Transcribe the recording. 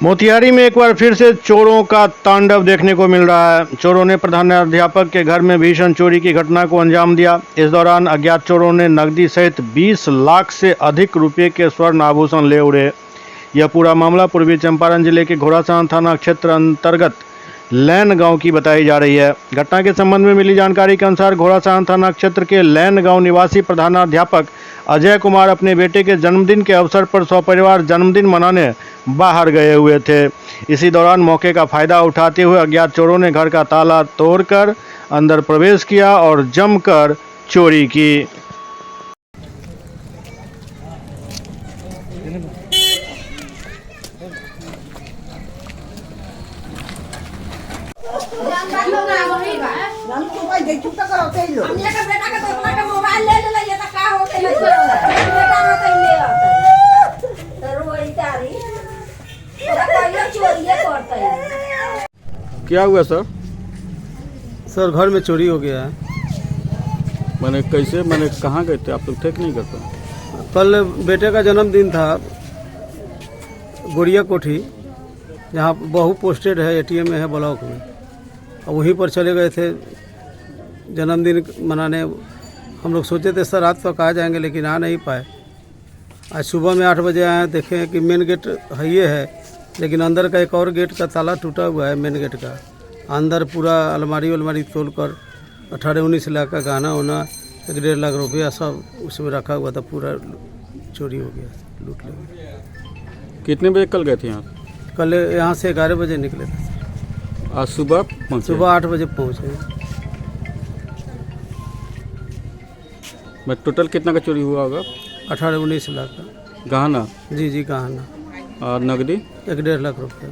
मोतिहारी में एक बार फिर से चोरों का तांडव देखने को मिल रहा है। चोरों ने प्रधानाध्यापक के घर में भीषण चोरी की घटना को अंजाम दिया। इस दौरान अज्ञात चोरों ने नकदी सहित 20 लाख से अधिक रुपए के स्वर्ण आभूषण ले उड़े। यह पूरा मामला पूर्वी चंपारण जिले के घोड़ासहन थाना क्षेत्र अंतर्गत लैन गांव की बताई जा रही है। घटना के संबंध में मिली जानकारी के अनुसार घोड़ासहन थाना क्षेत्र के लैन गांव निवासी प्रधानाध्यापक अजय कुमार अपने बेटे के जन्मदिन के अवसर पर सपरिवार जन्मदिन मनाने बाहर गए हुए थे। इसी दौरान मौके का फायदा उठाते हुए अज्ञात चोरों ने घर का ताला तोड़कर अंदर प्रवेश किया और जमकर चोरी की। क्या हुआ सर? सर घर में चोरी हो गया है। मैंने कैसे कहाँ गए थे आप लोग? ठीक नहीं करते? कल बेटे का जन्मदिन था, गोड़िया कोठी जहाँ बहु पोस्टेड है, एटीएम में है ब्लॉक में, और वहीं पर चले गए थे जन्मदिन मनाने। हम लोग सोचे थे सर रात तक आ जाएंगे, लेकिन आ नहीं पाए। आज सुबह में 8 बजे आए, देखें कि मेन गेट है ये है, लेकिन अंदर का एक और गेट का ताला टूटा हुआ है। मेन गेट का अंदर पूरा अलमारी तोड़ कर 18-19 लाख का गहना होना, 1.5 लाख रुपया सब उसमें रखा हुआ था, पूरा चोरी हो गया, लूट लिया। कितने बजे कल गए थे यहाँ? कल यहाँ से 11 बजे निकले थे। आज सुबह 8 बजे पहुँचे। मैं टोटल कितना का चोरी हुआ होगा? 18-19 लाख का गहना? जी गहना और नकदी? 1.5 लाख रुपया।